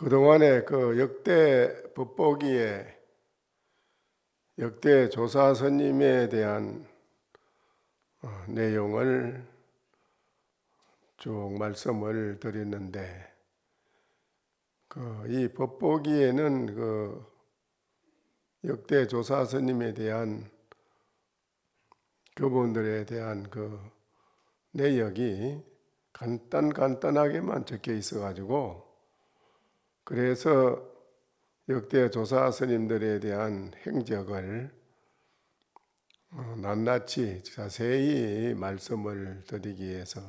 그동안에 그 역대 법보기에 역대 조사 스님에 대한 내용을 쭉 말씀을 드렸는데, 이 법보기에는 역대 조사 스님에 대한 그분들에 대한 내역이 간단하게만 적혀 있어가지고, 그래서 역대 조사 스님들에 대한 행적을 낱낱이 자세히 말씀을 드리기 위해서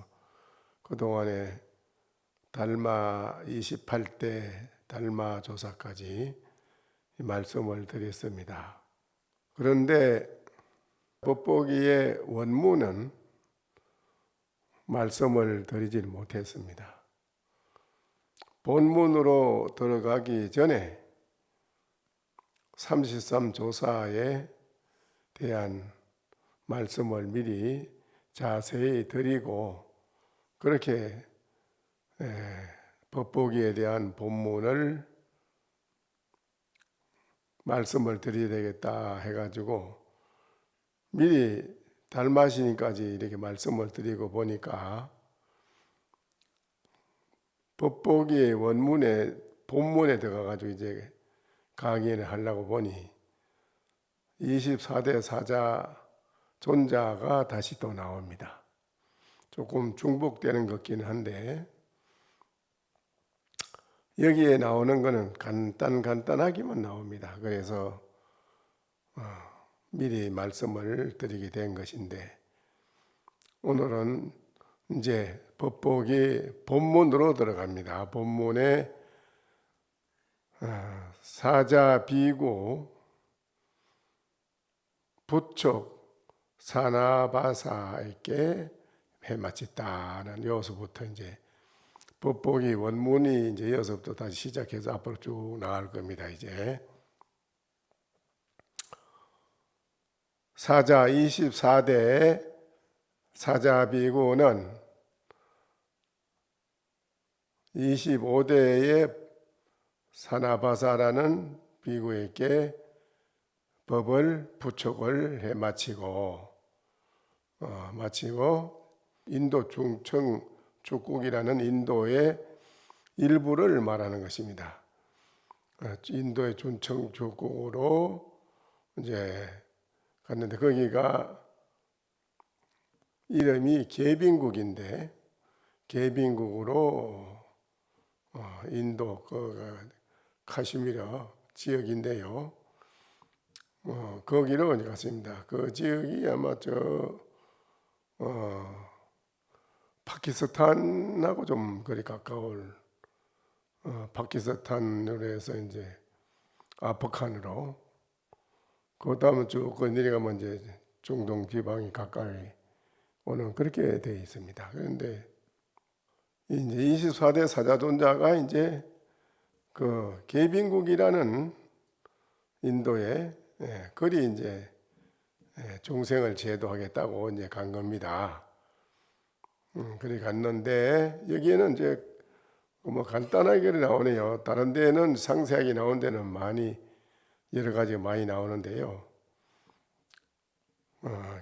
그동안에 달마 28대 달마 조사까지 말씀을 드렸습니다. 그런데 법보기의 원문은 말씀을 드리질 못했습니다. 본문으로 들어가기 전에 33조사에 대한 말씀을 미리 자세히 드리고, 그렇게 법보기에 대한 본문을 말씀을 드려야 되겠다 해가지고 미리 달마시니까지 이렇게 말씀을 드리고 보니까, 법보기의 원문에 본문에 들어가가지고 이제 강의를 하려고 보니 24대 사자 존자가 다시 또 나옵니다. 조금 중복되는 것 같긴 한데, 여기에 나오는 것은 간단하게만 나옵니다. 그래서 미리 말씀을 드리게 된 것인데, 오늘은 이제 법보기 본문으로 들어갑니다. 본문에 사자 비구 부촉 사나바사에게 해마쳤다는 여기서부터 이제 법보기 원문이 이제 여기서부터 다시 시작해서 앞으로 쭉 나갈 겁니다. 이제 사자 24대 사자 비구는 25대의 사나바사라는 비구에게 법을 부촉을 해 마치고 인도 중청 축국이라는 인도의 일부를 말하는 것입니다. 인도의 중청 축국으로 이제 갔는데, 거기가 이름이 계빈국인데, 계빈국으로 인도 카슈미르 지역인데요. 거기로 이제 갔습니다. 그 지역이 아마 파키스탄하고 좀 거리 가까울, 파키스탄으로 해서 이제 아프간으로, 그 다음은 쭉 내려가면 이제 중동 지방이 가까이 오는 그렇게 되어 있습니다. 그런데 이제 24대 사자존자가 이제 계빈국이라는 인도에 거리 이제 중생을 제도하겠다고 이제 간 겁니다. 그리 갔는데, 여기에는 이제 뭐 간단하게 나오네요. 다른 데는 상세하게 나온 데는 많이 여러 가지 많이 나오는데요.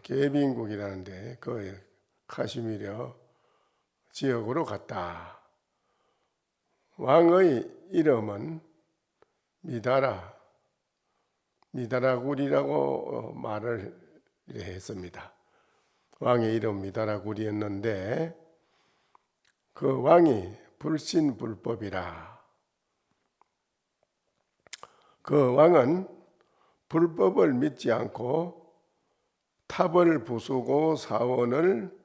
계빈국이라는데 그 카슈미르 지역으로 갔다. 왕의 이름은 미다라굴이라고 말을 했습니다. 왕의 이름 미다라굴이었는데, 그 왕이 불신불법이라. 그 왕은 불법을 믿지 않고 탑을 부수고 사원을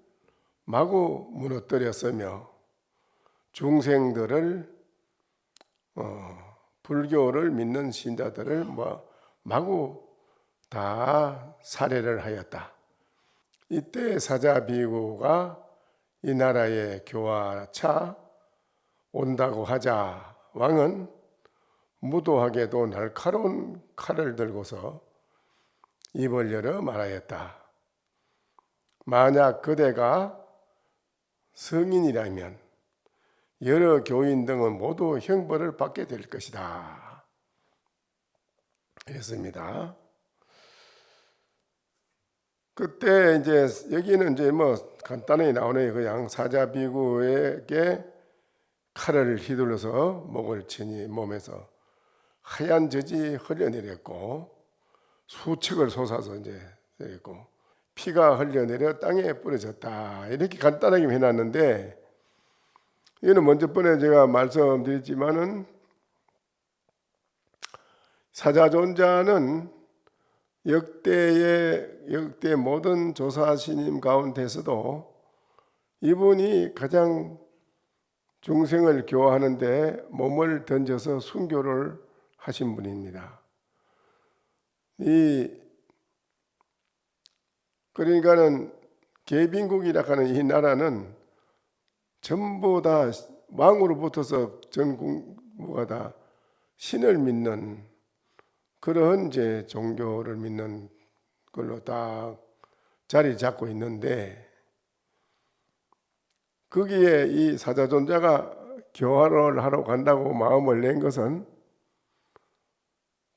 마구 무너뜨렸으며, 중생들을 불교를 믿는 신자들을 마구 다 살해를 하였다. 이때 사자 비구가 이 나라에 교화차 온다고 하자, 왕은 무도하게도 날카로운 칼을 들고서 입을 열어 말하였다. 만약 그대가 성인이라면 여러 교인 등은 모두 형벌을 받게 될 것이다. 이랬습니다. 그때 이제 여기는 이제 뭐 간단하게 나오네요. 그냥 사자 비구에게 칼을 휘둘러서 목을 치니 몸에서 하얀 젖이 흘러내렸고 수척을 솟아서 이제 내렸고 피가 흘러내려 땅에 뿌려졌다. 이렇게 간단하게 해놨는데 이거는 먼저 번에 제가 말씀드렸지만은 사자존자는 역대 모든 조사스님 가운데서도 이분이 가장 중생을 교화하는데 몸을 던져서 순교를 하신 분입니다. 그러니까는 계빈국이라 하는 이 나라는 전부 다 왕으로부터서 전국모가 다 신을 믿는 그런 이제 종교를 믿는 걸로 딱 자리 잡고 있는데 거기에 이 사자존자가 교화를 하러 간다고 마음을 낸 것은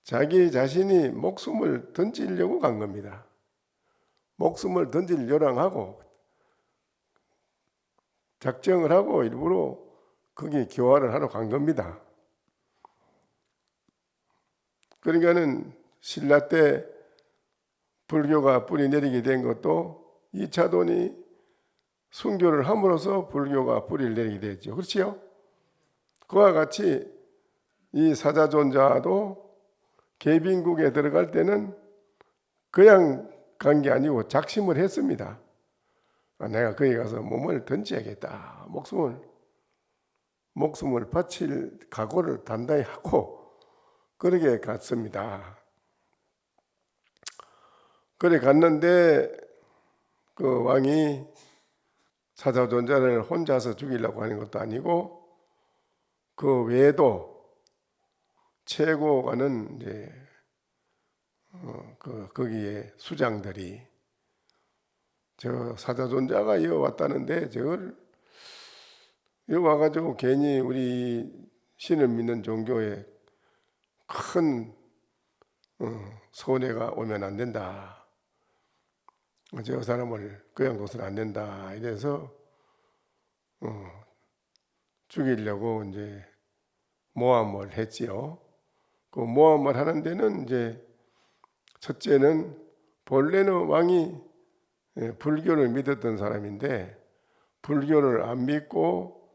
자기 자신이 목숨을 던지려고 간 겁니다. 목숨을 던질 요랑하고 작정을 하고 일부러 거기 교화를 하러 간 겁니다. 그러니까는 신라 때 불교가 뿌리 내리게 된 것도 이차돈이 순교를 함으로써 불교가 뿌리를 내리게 됐죠. 그렇지요? 그와 같이 이 사자존자도 계빈국에 들어갈 때는 그냥 간 게 아니고 작심을 했습니다. 내가 거기 가서 몸을 던져야겠다. 목숨을 바칠 각오를 단단히 하고 그렇게 갔습니다. 그래 갔는데 그 왕이 사자존자를 혼자서 죽이려고 하는 것도 아니고 그 외에도 최고가는 이제 거기에 수장들이 저 사자존자가 이어왔다는데 저걸 이어와가지고 괜히 우리 신을 믿는 종교에 큰 손해가 오면 안 된다. 저 사람을 그냥 둬서는 안 된다. 이래서 죽이려고 이제 모함을 했지요. 그 모함을 하는 데는 이제 첫째는 본래는 왕이 불교를 믿었던 사람인데 불교를 안 믿고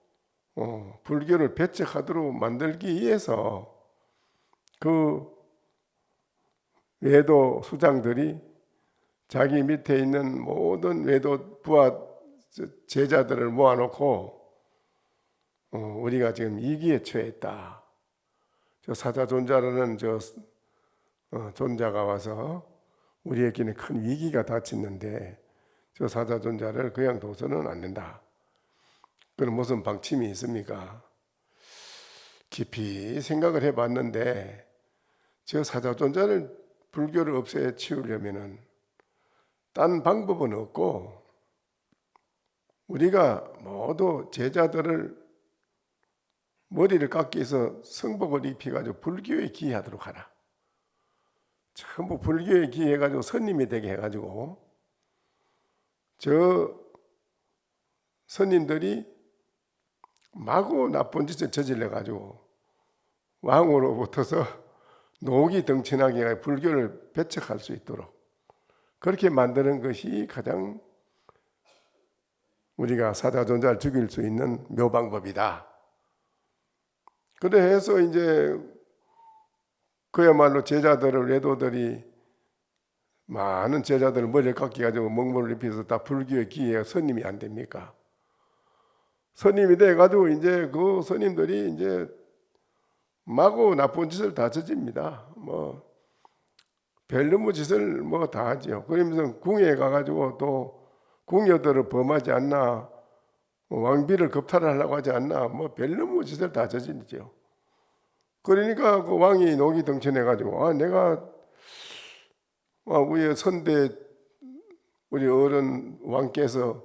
불교를 배척하도록 만들기 위해서 그 외도 수장들이 자기 밑에 있는 모든 외도 부하 제자들을 모아놓고 우리가 지금 위기에 처했다. 저 사자존자라는 저 존자가 와서 우리에게는 큰 위기가 닥쳤는데 저 사자존자를 그냥 둬서는 안 된다. 그럼 무슨 방침이 있습니까? 깊이 생각을 해봤는데 저 사자존자를 불교를 없애 치우려면은 딴 방법은 없고 우리가 모두 제자들을 머리를 깎기 위해서 성복을 입혀가지고 불교에 기여하도록 하라. 전부 불교에 기여해가지고 스님이 되게 해가지고 저 스님들이 마구 나쁜 짓을 저질러가지고 왕으로부터서 노기 덩친하게 불교를 배척할 수 있도록 그렇게 만드는 것이 가장 우리가 사자존자를 죽일 수 있는 묘방법이다. 그래 해서 이제 그야말로 제자들을 외도들이 많은 제자들을 머리를 깎여가지고 먹물을 입혀서 다 불교에 기여해 스님이 안 됩니까? 스님이 돼가지고 이제 그 스님들이 이제 마구 나쁜 짓을 다 저집니다. 뭐 별놈의 짓을 뭐 다 하지요. 그러면서 궁에 가가지고 또 궁녀들을 범하지 않나, 왕비를 겁탈하려고 하지 않나, 뭐 별놈의 짓을 다 저지르죠. 그러니까 그 왕이 녹이 덩쳐내가지고 내가 우리 선대 우리 어른 왕께서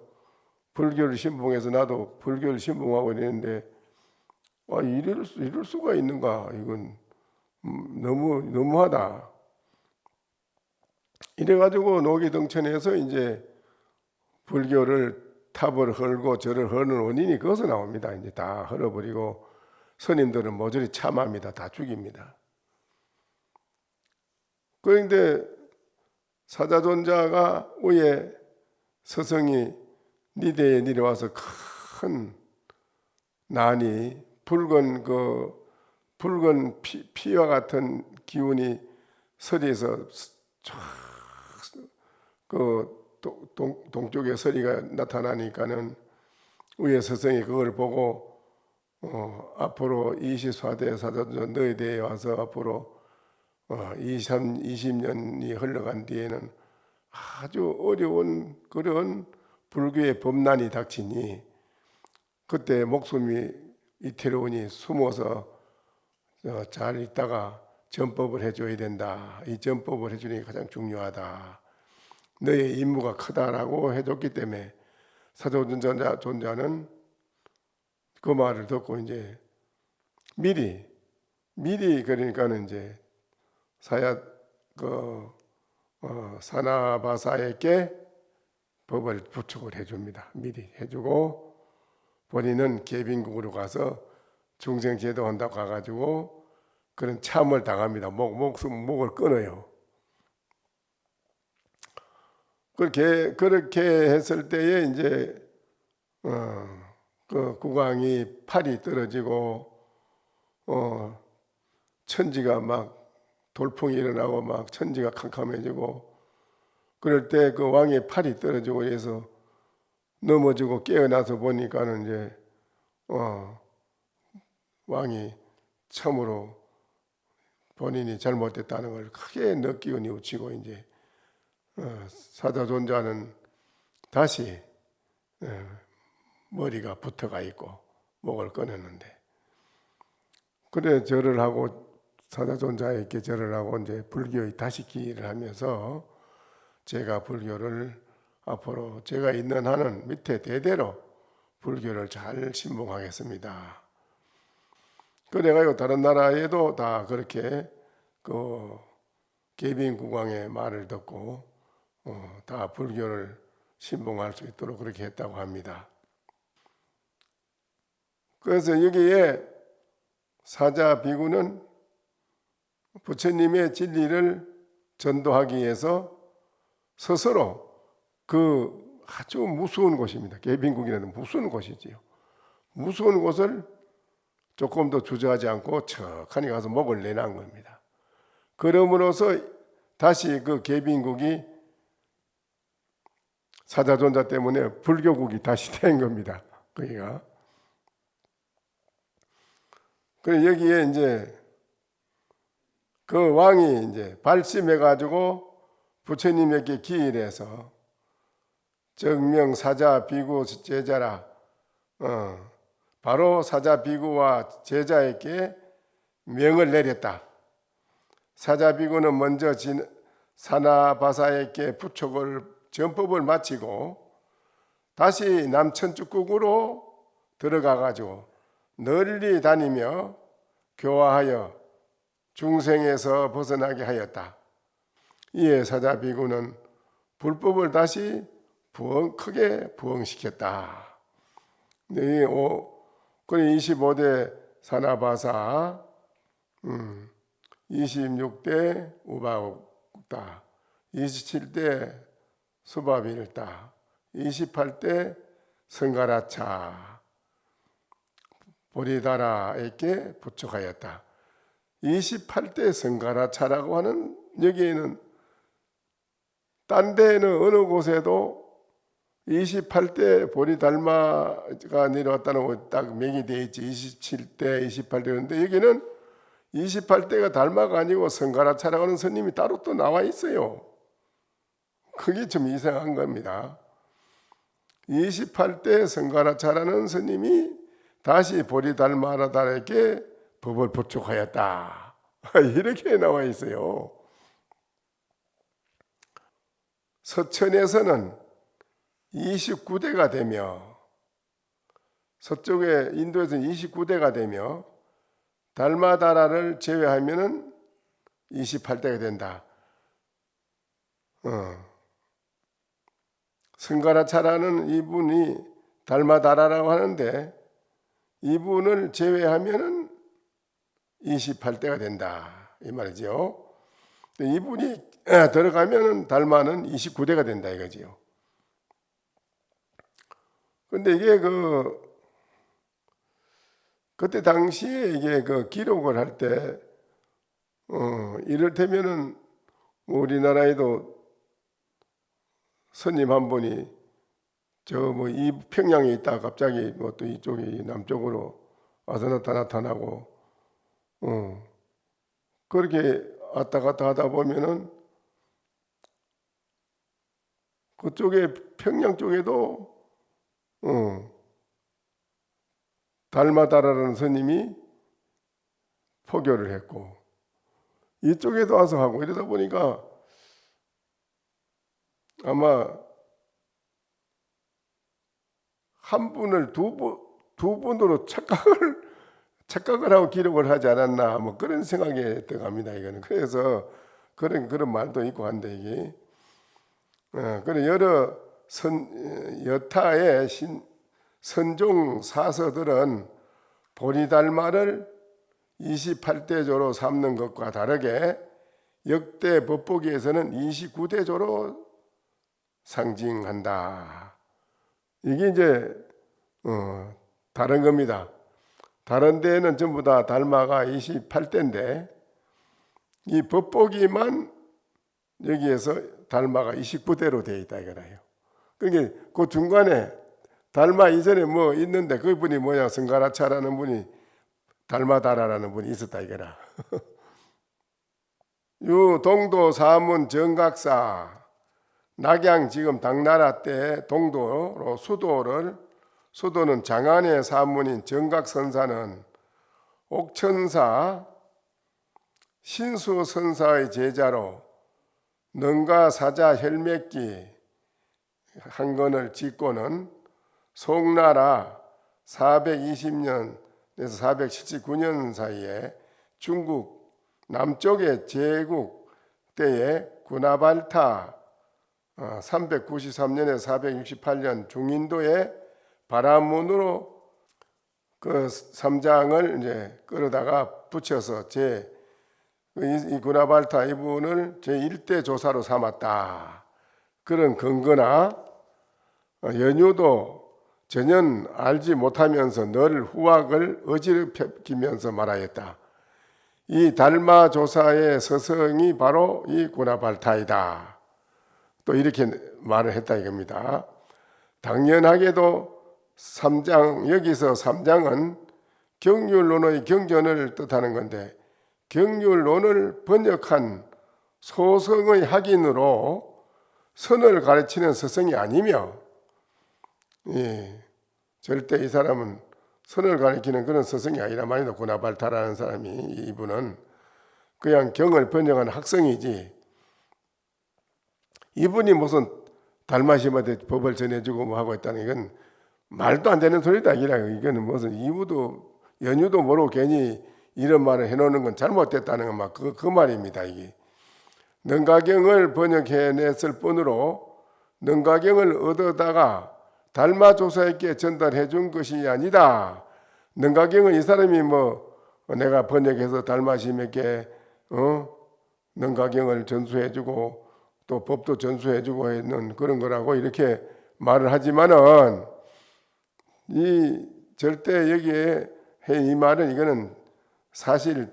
불교를 신봉해서 나도 불교를 신봉하고 있는데 이럴 수가 있는가? 이건 너무하다. 이래가지고 노기동천에서 이제 불교를 탑을 헐고 절을 허는 원인이 거기서 나옵니다. 이제 다 헐어버리고 스님들은 모조리 참합니다. 다 죽입니다. 그런데 사자존자가 위에 서성이 니대에 내려와서 큰 난이 붉은 피와 같은 기운이 서리에서 동쪽에 서리가 나타나니까는 위에 서성이 그걸 보고 앞으로 24대 사자존자 너희 대에 와서 앞으로 20년이 흘러간 뒤에는 아주 어려운 그런 불교의 범난이 닥치니 그때 목숨이 이태로우니 숨어서 잘 있다가 전법을 해줘야 된다. 이 전법을 해주는 게 가장 중요하다. 너의 임무가 크다라고 해줬기 때문에 사자존자는 그 말을 듣고 이제 미리 그러니까는 이제 사나바사에게 법을 부축을 해줍니다. 미리 해주고 본인은 계빈국으로 가서 중생제도 한다고 가가지고 그런 참을 당합니다. 목을 끊어요. 그렇게 했을 때에 이제 그 국왕이 팔이 떨어지고 천지가 막 돌풍이 일어나고 막 천지가 캄캄해지고 그럴 때 그 왕의 팔이 떨어지고 해서 넘어지고 깨어나서 보니까는 이제 왕이 참으로 본인이 잘못됐다는 걸 크게 느끼고 뉘우치고 이제 사자존자는 다시 머리가 붙어가 있고 목을 끊었는데 그래 절을 하고 사자존자에게 절을 하고 이제 불교에 다시 기일을 하면서 제가 불교를 앞으로 제가 있는 한은 밑에 대대로 불교를 잘 신봉하겠습니다. 그래가지고 다른 나라에도 다 그렇게 그 계빈국왕의 말을 듣고 다 불교를 신봉할 수 있도록 그렇게 했다고 합니다. 그래서 여기에 사자 비구는 부처님의 진리를 전도하기 위해서 스스로 그 아주 무서운 곳입니다. 계빈국이라는 무서운 곳이지요. 무서운 곳을 조금 더 주저하지 않고 척하니 가서 목을 내놓은 겁니다. 그러므로서 다시 그 계빈국이 사자존자 때문에 불교국이 다시 된 겁니다. 거기가. 그래 여기에 이제 그 왕이 이제 발심해가지고 부처님에게 기일해서 정명 사자 비구 제자라 바로 사자 비구와 제자에게 명을 내렸다. 사자 비구는 먼저 사나바사에게 부축을 전법을 마치고 다시 남천축국으로 들어가가지고 널리 다니며 교화하여 중생에서 벗어나게 하였다. 이에 사자 비구는 불법을 다시 크게 부흥시켰다. 네, 25대 사나바사, 26대 우바옥다, 27대 수바빌다, 28대 성가라차 보리다라에게 부축하였다. 28대 성가라차라고 하는 여기에는 딴 데는 어느 곳에도 28대 보리달마가 내려왔다는 거 딱 명이 되어 있지. 27대, 28대. 그런데 여기는 28대가 달마가 아니고 성가라차라고 하는 스님이 따로 또 나와 있어요. 그게 좀 이상한 겁니다. 28대 성가라차라는 스님이 다시 보리달마라달에게 법을 부축하였다. 이렇게 나와 있어요. 서천에서는 29대가 되며 서쪽에 인도에서는 29대가 되며 달마다라를 제외하면은 28대가 된다. 승가라차라는 이분이 달마다라라고 하는데 이분을 제외하면은 28대가 된다 이 말이죠. 이분이 들어가면은 달마는 29대가 된다 이거지요. 근데 이게 그때 당시에 이게 기록을 할 때 이를테면은 우리나라에도 스님 한 분이 이 평양에 있다가 갑자기 또 이쪽이 남쪽으로 와서 나타나고 그렇게 왔다 갔다 하다 보면은 그쪽에 평양 쪽에도 달마다라는 스님이 포교를 했고 이쪽에도 와서 하고 이러다 보니까 아마 한 분을 두 분으로 착각을 하고 기록을 하지 않았나 뭐 그런 생각이 들어갑니다. 이거는 그래서 그런 말도 있고 한데 이게 그런 여러 여타의 선종 사서들은 보리달마를 28대조로 삼는 것과 다르게 역대 법보기에서는 29대조로 상징한다. 이게 이제 다른 겁니다. 다른 데는 전부 다 달마가 28대인데 이 법보기만 여기에서 달마가 29대로 되어 있다 이거라요. 그러니까 그 중간에 달마 이전에 뭐 있는데 그분이 뭐냐 승가라차라는 분이 달마다라라는 분이 있었다 이거라. 유 동도 사문 정각사 낙양 지금 당나라 때 동도로 수도는 장안의 사문인 정각선사는 옥천사 신수선사의 제자로 능가 사자 혈맥기 한 건을 짓고는 송나라 420년에서 479년 사이에 중국 남쪽의 제국 때에 구나발타 393년에서 468년 중인도의 바라문으로 그 삼장을 이제 끌어다가 붙여서 이 구나발타 이분을 제1대 조사로 삼았다. 그런 근거나 연유도 전혀 알지 못하면서 늘 후학을 어지럽히면서 말하였다. 이 달마 조사의 서성이 바로 이 구나발타이다. 또 이렇게 말을 했다 이겁니다. 당연하게도 여기서 삼장은 경률론의 경전을 뜻하는 건데 경률론을 번역한 소성의 학인으로 선을 가르치는 서성이 아니며 절대 이 사람은 선을 가리키는 그런 스승이 아니라 말이다. 구나발타라는 사람이 이분은 그냥 경을 번역한 학생이지 이분이 무슨 달마시한테 법을 전해주고 뭐 하고 있다는 이건 말도 안 되는 소리다. 이거는 무슨 연유도 모르고 괜히 이런 말을 해놓는 건 잘못됐다는 건 막 그 말입니다. 이게 능가경을 번역해냈을 뿐으로 능가경을 얻어다가 달마조사에게 전달해 준 것이 아니다. 능가경은 이 사람이 내가 번역해서 달마심에게 능가경을 전수해주고 또 법도 전수해주고 있는 그런 거라고 이렇게 말을 하지만은 이 절대 여기에 이 말은 이거는 사실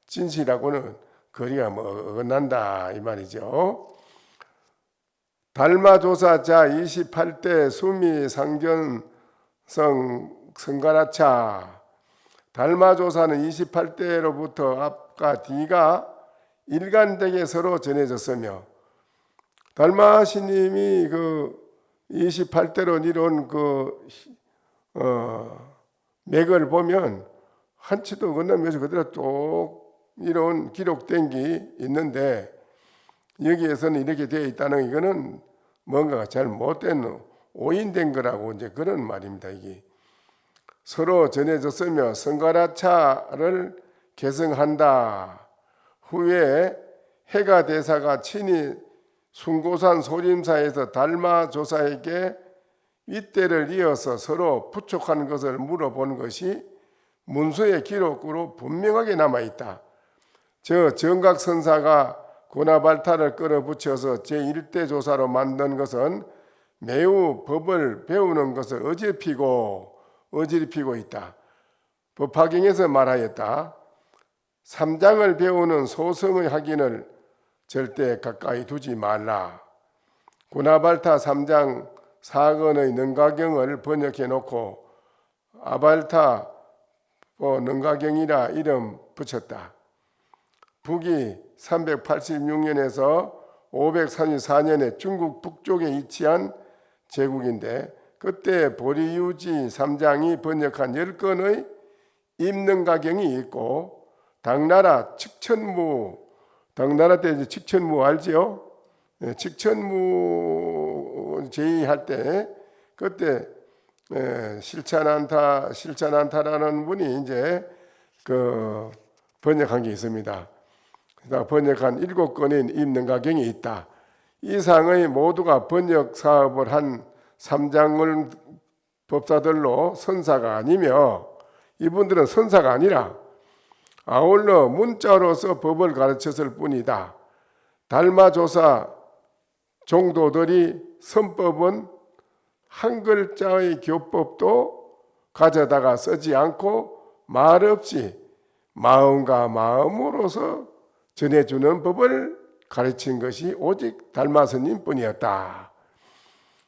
진실하고는 거리가 어긋난다 이 말이죠. 달마조사자 28대 수미 상견성 성가라차 달마조사는 28대로부터 앞과 뒤가 일관되게 서로 전해졌으며 달마스님이 28대로 이룬 맥을 보면 한치도 건너면서 그대로 쭉 이런 기록된 게 있는데 여기에서는 이렇게 되어 있다는 이거는 뭔가 잘 못된 오인된 거라고 이제 그런 말입니다. 이게 서로 전해졌으며 성가라차를 계승한다. 후에 해가 대사가 친히 숭고산 소림사에서 달마조사에게 윗대를 이어서 서로 부족한 것을 물어본 것이 문서의 기록으로 분명하게 남아있다. 저 정각선사가 고나발타를 끌어붙여서 제1대 조사로 만든 것은 매우 법을 배우는 것을 어지럽히고 있다. 법화경에서 말하였다. 삼장을 배우는 소성의 학인을 절대 가까이 두지 말라. 고나발타 삼장 사건의 능가경을 번역해 놓고 아발타 능가경이라 이름 붙였다. 북이 386년에서 534년에 중국 북쪽에 위치한 제국인데 그때 보리유지 삼장이 번역한 10권의 임능가경이 있고 당나라 당나라 때 이제 칙천무 알지요? 네, 칙천무 제의할 때 그때 실찬한타라는 분이 이제 그 번역한 게 있습니다. 번역한 7권인 임능가경이 있다. 이상의 모두가 번역 사업을 한 삼장을 법사들로 선사가 아니며 이분들은 선사가 아니라 아울러 문자로서 법을 가르쳤을 뿐이다. 달마조사 종도들이 선법은 한 글자의 교법도 가져다가 쓰지 않고 말없이 마음과 마음으로서 전해주는 법을 가르친 것이 오직 달마스님 뿐이었다.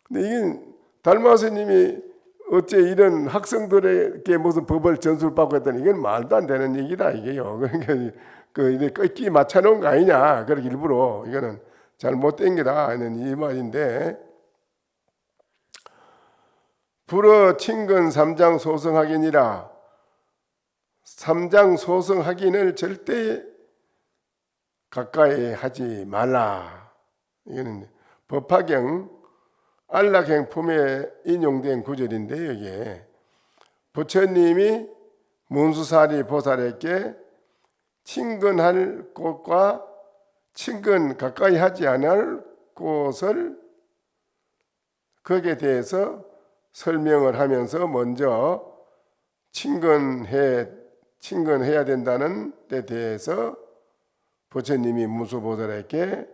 근데 이게 달마스님이 어째 이런 학생들에게 무슨 법을 전수받고 했더니 이건 말도 안 되는 얘기다 이게요. 그러니까 이게 꺾기 맞춰놓은 거 아니냐. 그렇게 일부러 이거는 잘못된 게다 하는 이 말인데 불어 친근 삼장 소성 확인이라 삼장 소성 확인을 절대 가까이 하지 말라. 이거는 법화경 안락행품에 인용된 구절인데 여기에 부처님이 문수사리 보살에게 친근할 곳과 친근 가까이 하지 않을 곳을 거기에 대해서 설명을 하면서 먼저 친근해야 된다는 데 대해서 부처님이 문수보살에게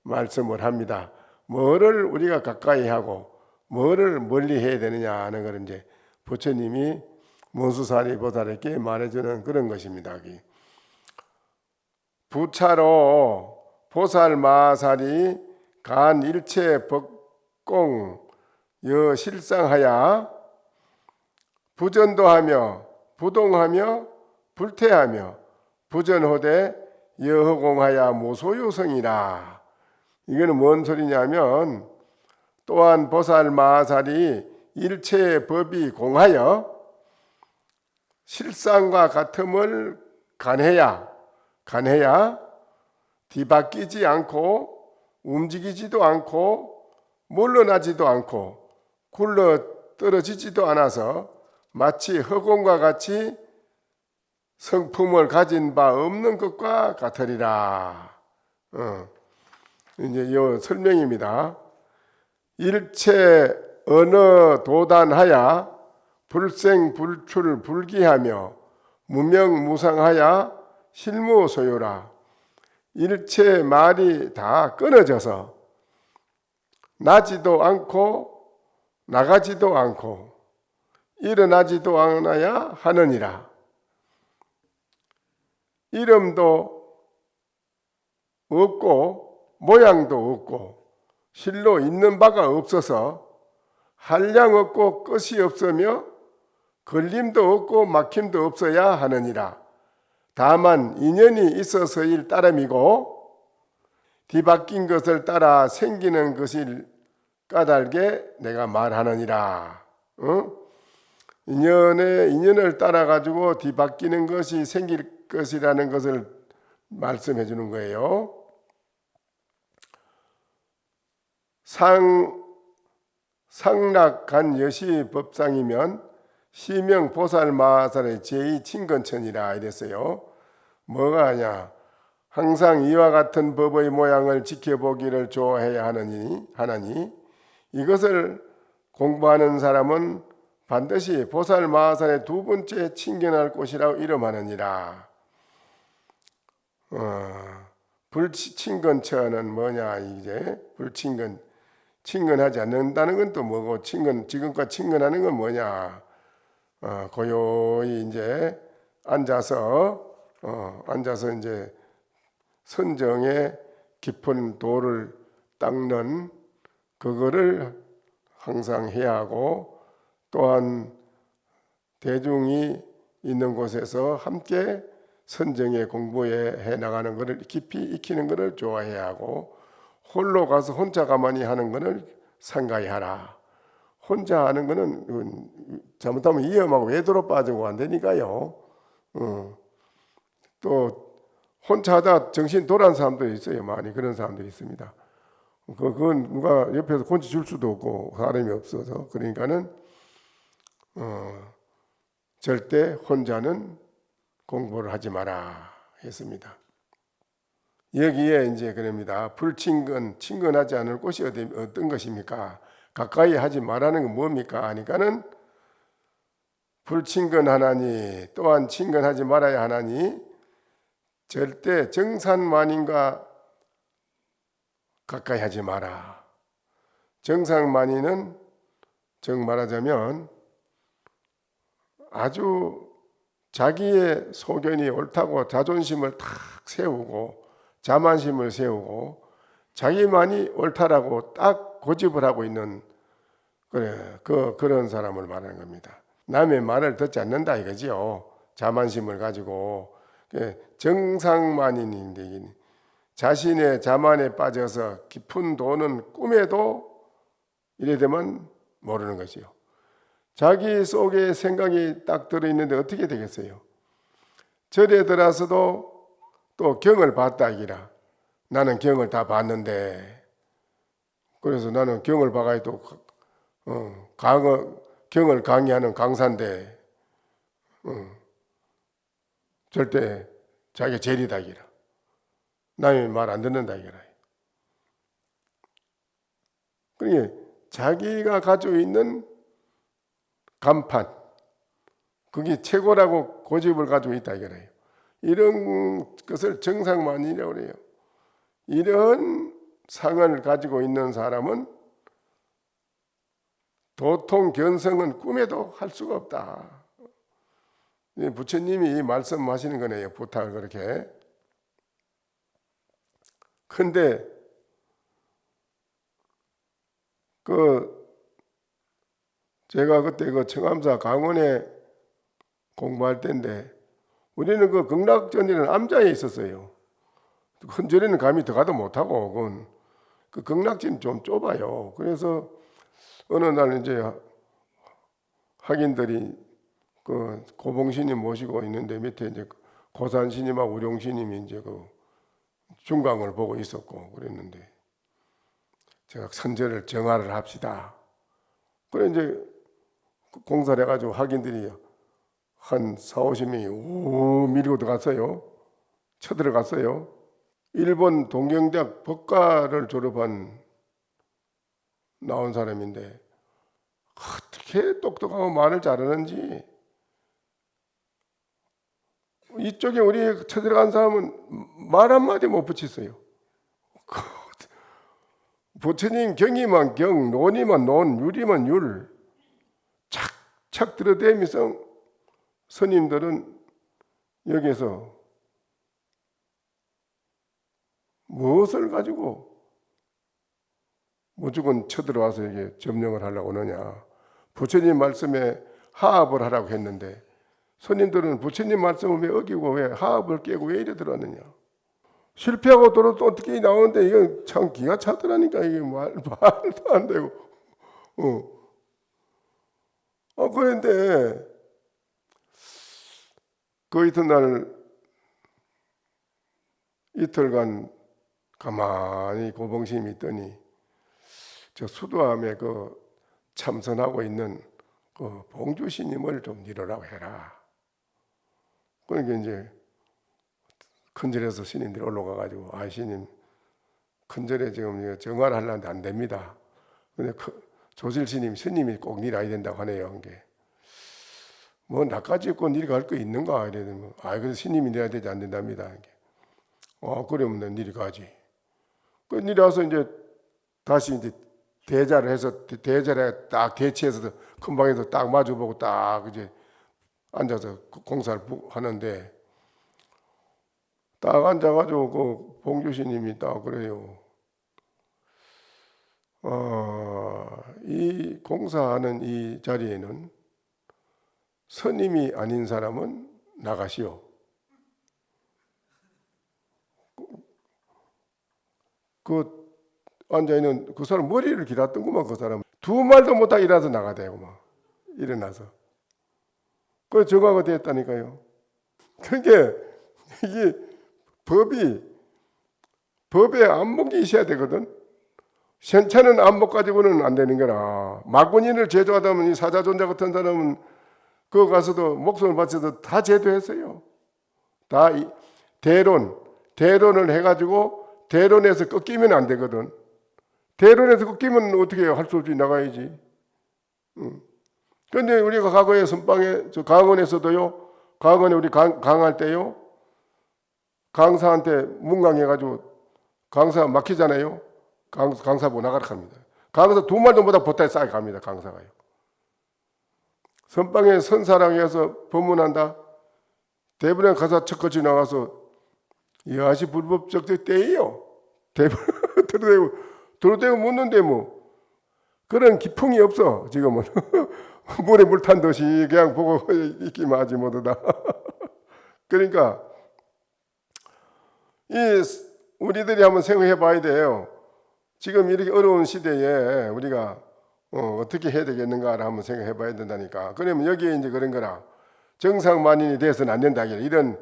말씀을 합니다. 뭐를 우리가 가까이 하고 뭐를 멀리 해야 되느냐 하는 걸 이제 부처님이 문수사리 보살에게 말해주는 그런 것입니다. 부차로 보살마살이 간 일체 법공 여실상하야 부전도하며 부동하며 불태하며 부전호대 여허공하야 무소요성이라. 이거는 뭔 소리냐면 또한 보살마살이 일체의 법이 공하여 실상과 같음을 간해야 뒤바뀌지 않고 움직이지도 않고 물러나지도 않고 굴러 떨어지지도 않아서 마치 허공과 같이 성품을 가진 바 없는 것과 같으리라. 이제 이 설명입니다. 일체 어느 도단하야 불생불출 불기하며 무명무상하야 실무소요라. 일체 말이 다 끊어져서 나지도 않고 나가지도 않고 일어나지도 않아야 하느니라. 이름도 없고 모양도 없고 실로 있는 바가 없어서 한량 없고 끝이 없으며 걸림도 없고 막힘도 없어야 하느니라. 다만 인연이 있어서일 따름이고 뒤바뀐 것을 따라 생기는 것일 까닭에 내가 말하느니라. 인연을 따라 가지고 뒤바뀌는 것이 생길 것이라는 것을 말씀해 주는 거예요. 상락간 여시 법상이면 시명 보살마살의 제2친근천이라 이랬어요. 뭐가 하냐? 항상 이와 같은 법의 모양을 지켜보기를 좋아해야 하나니 이것을 공부하는 사람은 반드시 보살마살의 두 번째 친견할 곳이라고 이름하느니라. 불친근처는 뭐냐? 이제 친근하지 않는다는 건 또 뭐고, 지금껏 친근하는 건 뭐냐? 고요히 이제 앉아서 이제 선정의 깊은 도를 닦는 그거를 항상 해야 하고, 또한 대중이 있는 곳에서 함께 선정의 공부에 해 나가는 것을 깊이 익히는 것을 좋아해야 하고, 홀로 가서 혼자 가만히 하는 것을 상가히 하라. 혼자 하는 것은 잘못하면 위험하고 외도로 빠지고 안 되니까요. 또 혼자 하다 정신 돌아온 사람도 있어요. 많이 그런 사람들이 있습니다. 그건 누가 옆에서 건지 줄 수도 없고 사람이 없어서. 그러니까는 절대 혼자는 공부를 하지 마라 했습니다. 여기에 이제 그럽니다. 친근하지 않을 곳이 어떤 것입니까? 가까이 하지 말라는 건 뭡니까? 하니까는 불친근하나니 또한 친근하지 말아야 하나니 절대 정산만인과 가까이 하지 마라. 정상만인은 정 말하자면 아주 자기의 소견이 옳다고 자존심을 탁 세우고 자만심을 세우고 자기만이 옳다라고 딱 고집을 하고 있는 그런 사람을 말하는 겁니다. 남의 말을 듣지 않는다 이거지요. 자만심을 가지고 정상만인인데 자신의 자만에 빠져서 깊은 도는 꿈에도 이래 되면 모르는 것이요. 자기 속에 생각이 딱 들어있는데 어떻게 되겠어요? 절에 들어서도 또 경을 봤다 이기라. 나는 경을 다 봤는데 그래서 나는 경을 봐가지고 또 경을 강의하는 강사인데 절대 자기가 제리다 이기라. 남의 말 안 듣는다 이기라. 그러니까 자기가 가지고 있는 간판 그게 최고라고 고집을 가지고 있다 이거예요. 이런 것을 정상만이라고 그래요. 이런 상을 가지고 있는 사람은 도통 견성은 꿈에도 할 수가 없다. 부처님이 말씀하시는 거네요. 부탁을 그렇게. 근데 제가 그때 청암사 강원에 공부할 때인데 우리는 극락전이라는 암자에 있었어요. 헌절에는 감히 들어가도 못하고 그 극락전이 좀 좁아요. 그래서 어느 날 이제 학인들이 고봉스님 모시고 있는데 밑에 이제 고산스님하고 우룡스님이 이제 중강을 보고 있었고 그랬는데 제가 선절을 정화를 합시다. 그래 이제 공사를 해가지고 학인들이 한 40-50명이 우 밀고 들어갔어요. 쳐들어갔어요. 일본 동경대학 법과를 졸업한 나온 사람인데 어떻게 똑똑하고 말을 잘하는지 이쪽에 우리 쳐들어간 사람은 말 한마디 못 붙였어요. 부처님 경이만 경, 논이만 논, 유리만 율 착착 들어대면서 스님들은 여기서 무엇을 가지고 무조건 쳐들어와서 이게 점령을 하려고 하느냐. 부처님 말씀에 하합을 하라고 했는데 스님들은 부처님 말씀을 왜 어기고 왜 하합을 깨고 왜 이래 들어왔느냐. 실패하고 돌아도 어떻게 나오는데 이건 참 기가 차더라니까. 이게 말도 안 되고. 그런데 그 이튿날 이틀간 가만히 고봉심이 있더니 저 수도암에 참선하고 있는 그 봉주 스님을 좀 이루라고 해라. 그러니까 이제 큰절에서 스님들이 올라가 가지고 스님 큰절에 지금 정화를 하려는데 안 됩니다. 근데 조실 스님이 꼭 일해야 된다고 하네요. 이게 뭐 나까지 꼭 일갈 거 있는가 이래면 그래서 스님이 일해야 되지 안 된답니다. 이게 그러면 난 일이 가지. 그 일어서 이제 다시 이제 대자를 해서 대자에 딱 대치해서 큰 방에서 딱 마주보고 딱 이제 앉아서 공사를 하는데 딱 앉아가지고 그 봉주스님이 딱 그래요. 이 공사하는 이 자리에는 스님이 아닌 사람은 나가시오. 그 앉아있는 그 사람 머리를 길었던구만. 그 사람 두 말도 못하고 일어나서 나가대고 막 일어나서 그 정화가 됐다니까요. 그게 이게 법에 안목이 있어야 되거든. 현찮은 안목 가지고는 안 되는 거라. 마군인을 제도하다 보면 이 사자존자 같은 사람은 그거 가서도 목숨을 바쳐서 다 제도했어요. 다 대론을 해가지고 대론에서 꺾이면 안 되거든. 대론에서 꺾이면 어떻게 해요? 할 수 없이 나가야지. 그런데 우리가 과거에 선방에 강원에서도요. 강원에 우리 강할 때요. 강사한테 문강해가지고 강사 막히잖아요. 강사 못 나가라 합니다. 강사 두 말도 못하고 보따리 싸게 갑니다. 강사가요. 선방에 선사랑에서 법문한다. 대부분에 가서 척거지 나가서 이아시 불법적 때예요. 대부분 들어대고 묻는데 뭐 그런 기풍이 없어. 지금은 물에 물 탄 듯이 그냥 보고 있기만 하지 모두 다. 그러니까 우리들이 한번 생각해 봐야 돼요. 지금 이렇게 어려운 시대에 우리가 어떻게 해야 되겠는가를 한번 생각해 봐야 된다니까. 그러면 여기에 이제 그런 거라. 정상만인이 돼서는 안 된다. 이런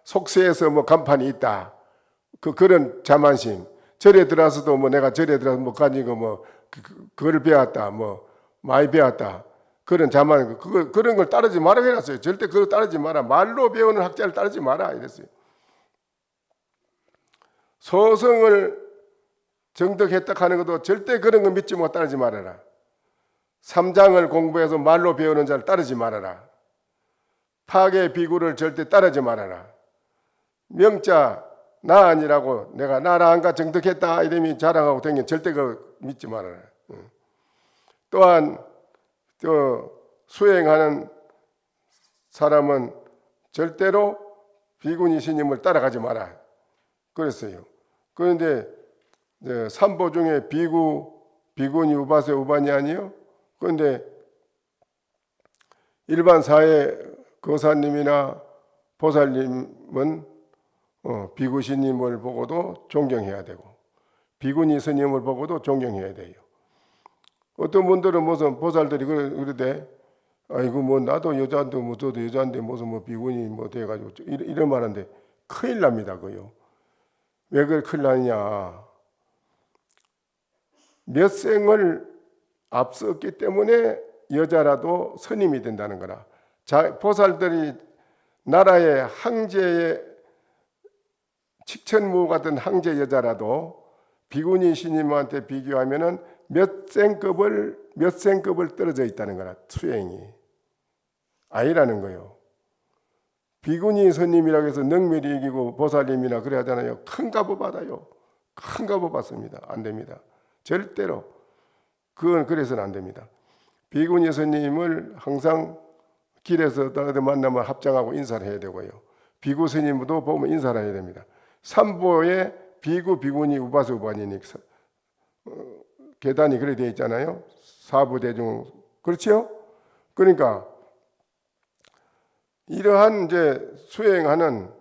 속세에서 뭐 간판이 있다. 그런 자만심. 절에 들어와서도 뭐 내가 절에 들어서 뭐 가지고 뭐 그걸 배웠다. 뭐 많이 배웠다. 그런 자만 그런 걸 따르지 마라 해놨어요. 절대 그걸 따르지 마라. 말로 배우는 학자를 따르지 마라 이랬어요. 소성을 정득했다 하는 것도 절대 그런 거 믿지 못 따르지 말아라. 삼장을 공부해서 말로 배우는 자를 따르지 말아라. 파괴 비구를 절대 따르지 말아라. 명자 나 아니라고 내가 나라 안가 정득했다 이름이 자랑하고 다니는 절대 그거 믿지 말아라. 또한 수행하는 사람은 절대로 비구니 스님을 따라가지 마라. 그랬어요. 그런데 삼보 중에 비구니 우바세 우반이 아니요. 그런데 일반 사회 거사님이나 보살님은 비구 스님을 보고도 존경해야 되고 비구니 스님을 보고도 존경해야 돼요. 어떤 분들은 무슨 보살들이 그러대. 아이고 뭐 나도 여자인데 뭐 저도 여자인데 무슨 뭐 비구니 뭐 돼가지고 이런 말하는데 큰일 납니다. 그요. 왜 그걸 큰일 나느냐. 몇 생을 앞섰기 때문에 여자라도 스님이 된다는 거라. 보살들이 나라의 항제의 칙천무 같은 항제 여자라도 비구니 스님한테 비교하면은 몇 생급을 떨어져 있다는 거라. 수행이 아니라는 거요. 비구니 스님이라고 해서 능멸이 이기고 보살님이나 그래 하잖아요. 큰 값을 받아요. 큰 값을 받습니다. 안 됩니다. 절대로 그건 그래서는 안 됩니다. 비구니 스님을 항상 길에서 어디 만나면 합장하고 인사를 해야 되고요. 비구 스님도 보면 인사를 해야 됩니다. 삼보에 비구니 우바세 우반이니 계단이 그래 되어 있잖아요. 사부대중 그렇지요? 그러니까 이러한 이제 수행하는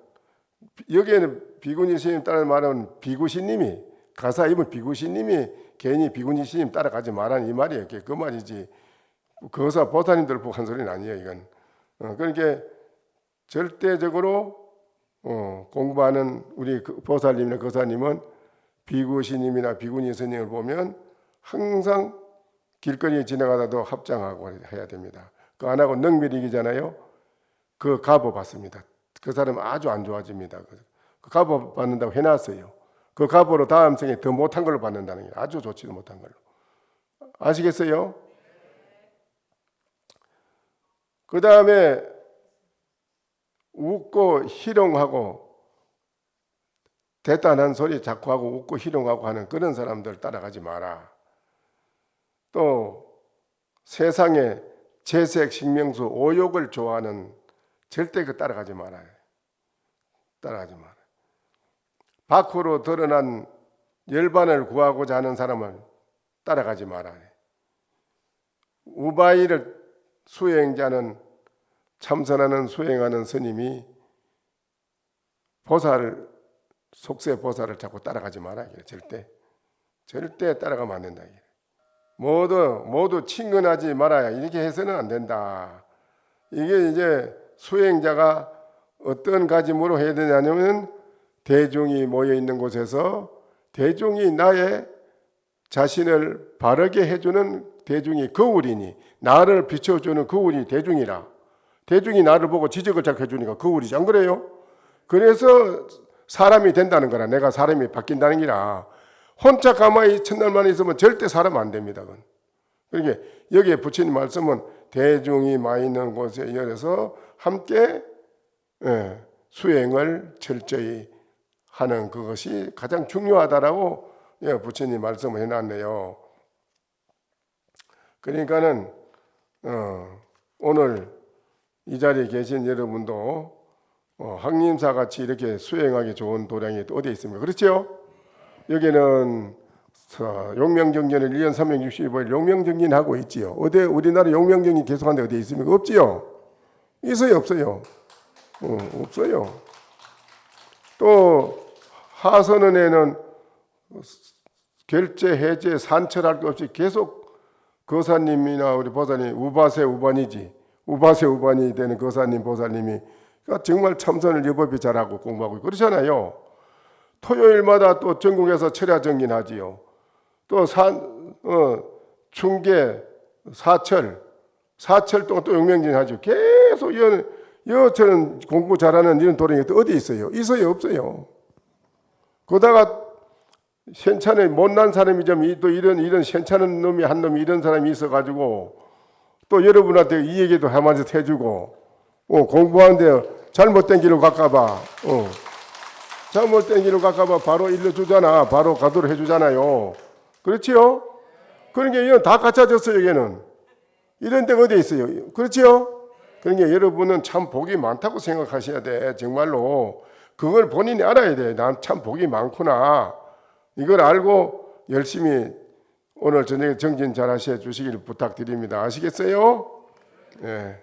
여기에는 비구니 스님 따라 말하는 비구시님이 가사 입은 비구시님이 괜히 비구니 스님 따라가지 말라는 이 말이에요. 그 말이지. 거사 보살님들 보고 한 소리는 아니에요. 이건. 그러니까 절대적으로 공부하는 우리 보살님이나 거사님은 비구시님이나 비구니 스님을 보면 항상 길거리에 지나가다도 합장하고 해야 됩니다. 그 안 하고 능밀이기잖아요. 그 갑오 받습니다. 그 사람 아주 안 좋아집니다. 그 갑오 받는다고 해놨어요. 그 갑오로 다음 생에 더 못한 걸로 받는다는 게 아주 좋지도 못한 걸로. 아시겠어요? 그 다음에 웃고 희롱하고 대단한 소리 자꾸 하고 웃고 희롱하고 하는 그런 사람들 따라가지 마라. 또 세상에 재색, 식명수, 오욕을 좋아하는 절대 그 따라가지 말아요. 따라가지 마라. 밖으로 드러난 열반을 구하고자 하는 사람을 따라가지 마라. 우바이를 수행자는 참선하는 수행하는 스님이 보살을 속세 보살을 자꾸 따라가지 마라. 절대 따라가면 안 된다. 모두 친근하지 말아야 이렇게 해서는 안 된다. 이게 이제 수행자가 어떤 가짐으로 해야 되냐면 대중이 모여 있는 곳에서 대중이 나의 자신을 바르게 해주는 대중이 거울이니 나를 비춰주는 거울이 대중이라. 대중이 나를 보고 지적을 자꾸 해주니까 거울이지 안 그래요? 그래서 사람이 된다는 거라. 내가 사람이 바뀐다는 게라. 혼자 가만히 첫날만 있으면 절대 사람 안 됩니다. 그러니까 여기에 부처님 말씀은 대중이 많이 있는 곳에 열어서 함께 수행을 철저히 하는 그것이 가장 중요하다라고 부처님 말씀을 해놨네요. 그러니까는 오늘 이 자리에 계신 여러분도 항림사 같이 이렇게 수행하기 좋은 도량이 어디에 있습니까? 그렇죠? 여기는 용명정진을 1년 365일 용명정진하고 있지요. 어디 우리나라 용명정진 계속하는데 어디에 있습니까? 없지요? 있어요? 없어요? 없어요. 또 하선은에는 결제, 해제, 산철할 것 없이 계속 거사님이나 우리 보살님 우바세 우반이지 우바세 우반이 되는 거사님 보살님이 정말 참선을 여법이 잘하고 공부하고 그렇잖아요. 토요일마다 또 전국에서 철야 정진하지요. 또 충계, 사철 동안 또 용명진하죠. 계속 여처럼 공부 잘하는 이런 도량이 또 어디 있어요? 있어요? 없어요? 그러다가 현찬에 못난 사람이 또 이런 현찬한 놈이 한 놈이 이런 사람이 있어가지고 또 여러분한테 이 얘기도 한마디 해주고 공부하는데 잘못된 길로 갈까봐 잘못된 길로 갈까봐 바로 일러주잖아. 바로 가도록 해주잖아요. 그렇지요? 그러니까 이건 다 갖춰졌어요. 여기는 이런 데가 어디에 있어요? 그렇지요? 그러니까 여러분은 참 복이 많다고 생각하셔야 돼. 정말로 그걸 본인이 알아야 돼. 난 참 복이 많구나. 이걸 알고 열심히 오늘 저녁에 정진 잘 하셔 주시기를 부탁드립니다. 아시겠어요? 네.